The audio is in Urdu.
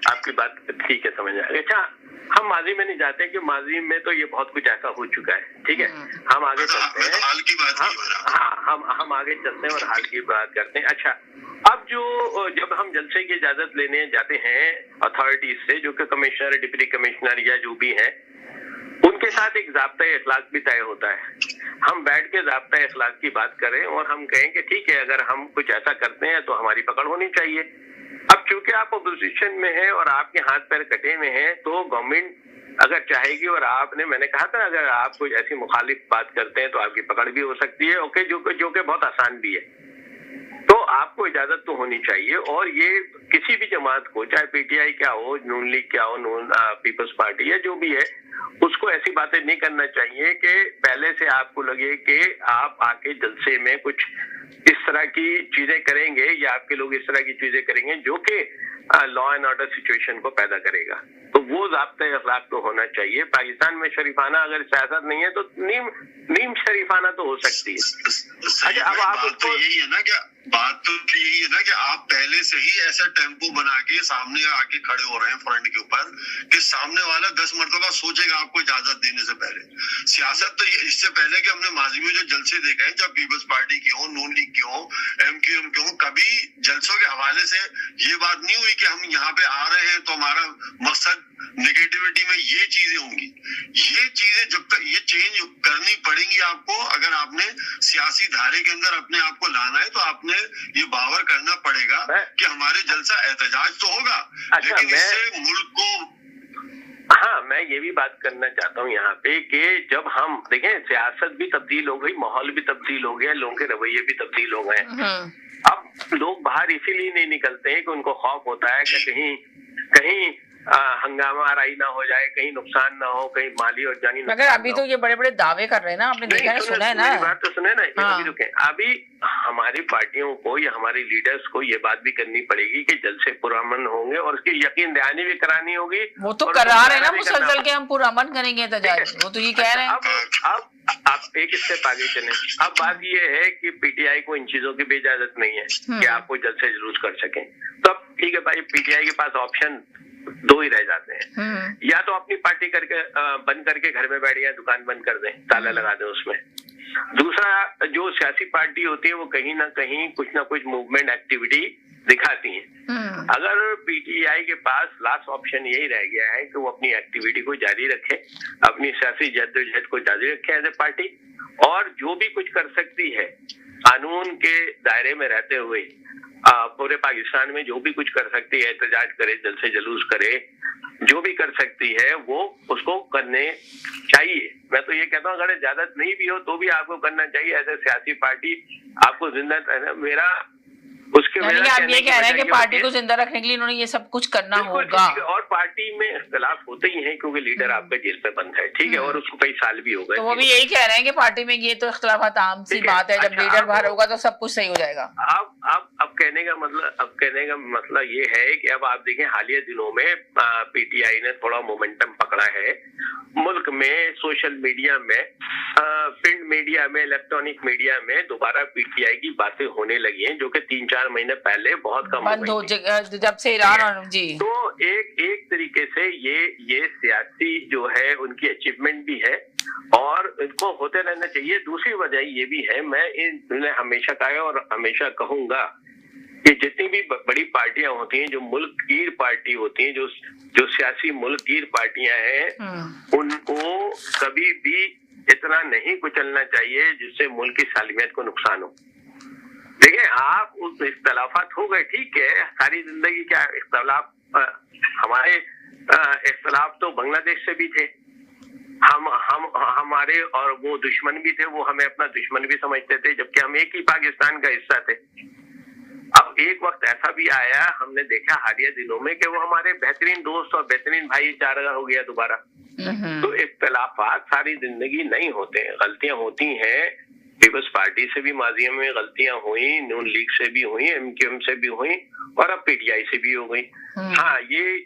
آپ کی بات ٹھیک ہے، سمجھ آئے. اچھا ہم ماضی میں نہیں جاتے کہ ماضی میں تو یہ بہت کچھ ایسا ہو چکا ہے، ٹھیک ہے، ہم آگے چلتے ہیں. حال کی بات ہاں ہم آگے چلتے ہیں اور حال کی بات کرتے ہیں. اچھا اب جب ہم جلسے کی اجازت لینے جاتے ہیں اتھارٹیز سے، جو کہ کمشنر، ڈپٹی کمشنر یا جو بھی ہیں، ان کے ساتھ ایک ضابطۂ اخلاق بھی طے ہوتا ہے. ہم بیٹھ کے ضابطۂ اخلاق کی بات کریں اور ہم کہیں کہ ٹھیک ہے اگر ہم کچھ ایسا کرتے ہیں تو ہماری پکڑ ہونی چاہیے. اب چونکہ آپ اپوزیشن میں ہیں اور آپ کے ہاتھ پیر کٹے ہوئے ہیں تو گورنمنٹ اگر چاہے گی، اور میں نے کہا تھا اگر آپ کوئی ایسی مخالف بات کرتے ہیں تو آپ کی پکڑ بھی ہو سکتی ہے، اوکے، جو کہ بہت آسان بھی ہے. تو آپ کو اجازت تو ہونی چاہیے. اور یہ کسی بھی جماعت کو، چاہے پی ٹی آئی کیا ہو، نون لیگ کیا ہو، پیپلز پارٹی یا جو بھی ہے، اس کو ایسی باتیں نہیں کرنا چاہیے کہ پہلے سے آپ کو لگے کہ آپ آ کے جلسے میں کچھ اس طرح کی چیزیں کریں گے یا آپ کے لوگ اس طرح کی چیزیں کریں گے جو کہ لا اینڈ آرڈر سچویشن کو پیدا کرے گا. تو وہ ضابطۂ اخلاق تو ہونا چاہیے. پاکستان میں شریفانہ اگر سیاست نہیں ہے تو نیم شریفانہ تو ہو سکتی ہے. اچھا اب آپ بات تو یہی ہے نا کہ آپ پہلے سے ہی ایسا ٹیمپو بنا کے سامنے آ کے کھڑے ہو رہے ہیں فرنٹ کے اوپر کہ سامنے والا 10 مرتبہ سوچے گا آپ کو اجازت دینے سے پہلے. سیاست تو اس سے پہلے کہ ہم نے ماضی میں جو جلسے دیکھے ہیں، جب پیپلز پارٹی کے ہوں، نون لیگ کے ہوں، ایم کیو ایم کے ہوں، کبھی جلسوں کے حوالے سے یہ بات نہیں ہوئی کہ ہم یہاں پہ آ رہے ہیں تو ہمارا مقصد نگیٹیوٹی میں یہ چیزیں ہوں گی. یہ چیزیں جب تک یہ چینج کرنی پڑیں گی آپ کو، اگر آپ نے سیاسی دھارے کے اندر اپنے آپ کو لانا ہے تو آپ نے یہ باور کرنا پڑے گا کہ ہمارے جلسہ احتجاج تو ہوگا، لیکن اس سے ملک کو. ہاں میں یہ بھی بات کرنا چاہتا ہوں یہاں پہ کہ جب ہم دیکھیں سیاست بھی تبدیل ہو گئی، ماحول بھی تبدیل ہو گیا، لوگوں کے رویے بھی تبدیل ہو گئے. اب لوگ باہر اسی لیے نہیں نکلتے ہیں کہ ان کو خوف ہوتا ہے کہ کہیں ہنگامہ آرائی نہ ہو جائے، کہیں نقصان نہ ہو، کہیں مالی اور جانی نقصان. مگر ابھی تو یہ بڑے بڑے دعوے کر رہے ہیں نا، آپ نے دیکھا ہے، سنا ہے نا. میری بات تو سنیں نا. ابھی ہماری پارٹیوں کو یا ہماری لیڈرز کو یہ بات بھی کرنی پڑے گی کہ جلسے پرامن ہوں گے اور اس کی یقین دہانی بھی کرانی ہوگی. وہ تو کرا رہے ہیں نا مسلسل کے ہم پرامن کریں گے احتجاج، وہ تو یہ کہہ رہے ہیں. اب آپ ایک اسٹیپ آگے چلیں. اب بات یہ ہے کہ پی ٹی آئی کو ان چیزوں کی بھی اجازت نہیں ہے کہ آپ کو جلسے جلوس کر سکیں. تو اب ٹھیک ہے بھائی، پی ٹی آئی کے پاس آپشن دو ہی رہ جاتے ہیں. یا تو اپنی پارٹی کر کے بند کر کے گھر میں بیٹھ جائیں، دکان بند کر دیں، تالا لگا دیں اس میں. دوسرا جو سیاسی پارٹی ہوتی ہے وہ کہیں نہ کہیں کچھ نہ کچھ موومنٹ ایکٹیویٹی دکھاتی ہیں. اگر پی ٹی آئی کے پاس لاسٹ آپشن یہی رہ گیا ہے کہ وہ اپنی ایکٹیویٹی کو جاری رکھے، اپنی سیاسی جدوجہد کو جاری رکھے ایز اے پارٹی، اور جو بھی کچھ کر سکتی ہے قانون کے دائرے میں رہتے ہوئے پورے پاکستان میں جو بھی کچھ کر سکتی ہے، احتجاج کرے، جلسے جلوس کرے، جو بھی کر سکتی ہے وہ اس کو کرنے چاہیے. میں تو یہ کہتا ہوں اگر اجازت نہیں بھی ہو تو بھی آپ کو کرنا چاہیے ایز اے سیاسی پارٹی. آپ کو زندہ میرا اس کے یعنی آپ یہ کہہ رہے ہیں کہ پارٹی کو زندہ رکھنے کے لیے انہوں نے یہ سب کچھ کرنا ہوگا. اور پارٹی میں اختلاف ہوتے ہی ہیں کیونکہ لیڈر آپ کا جیل پہ بند ہے، ٹھیک ہے، اور اس کو کئی سال بھی ہو گئے. تو وہ بھی یہی کہہ رہے ہیں کہ پارٹی میں یہ تو اختلافات عام سی بات ہے، جب لیڈر باہر ہوگا تو سب کچھ صحیح ہو جائے گا. اب کہنے کا مسئلہ یہ ہے کہ اب آپ دیکھیں حالیہ دنوں میں پی ٹی آئی نے تھوڑا مومنٹم پکڑا ہے ملک میں، سوشل میڈیا میں، پرنٹ میڈیا میں، الیکٹرانک میڈیا میں دوبارہ پی ٹی آئی کی باتیں ہونے لگی ہیں جو کہ 3-4 مہینے پہلے بہت کم بند ہو جب سے ایران. اور جی تو ایک طریقے سے یہ سیاسی جو ہے ان کی اچیومنٹ بھی ہے اور ان کو ہوتے رہنا چاہیے. دوسری وجہ یہ بھی ہے، میں نے ہمیشہ کہا ہے اور ہمیشہ کہوں گا کہ جتنی بھی بڑی پارٹیاں ہوتی ہیں جو ملک گیر پارٹی ہوتی ہیں، جو سیاسی ملک گیر پارٹیاں ہیں، ان کو کبھی بھی اتنا نہیں کچلنا چاہیے جس سے ملک کی سالمیت کو نقصان ہو. دیکھیں آپ اختلافات ہو گئے، ٹھیک ہے، ساری زندگی کیا اختلاف، ہمارے اختلاف تو بنگلہ دیش سے بھی تھے، ہمارے اور وہ دشمن بھی تھے، وہ ہمیں اپنا دشمن بھی سمجھتے تھے جبکہ ہم ایک ہی پاکستان کا حصہ تھے. اب ایک وقت ایسا بھی آیا، ہم نے دیکھا حالیہ دنوں میں کہ وہ ہمارے بہترین دوست اور بہترین بھائی چارہ ہو گیا دوبارہ. تو اختلافات ساری زندگی نہیں ہوتے ہیں، غلطیاں ہوتی ہیں. پیپلز پارٹی سے بھی ماضی میں غلطیاں ہوئیں، نون لیگ سے بھی ہوئیں، ایم کیو ایم سے بھی ہوئیں، اور اب پی ٹی آئی سے بھی ہو گئی. ہاں یہ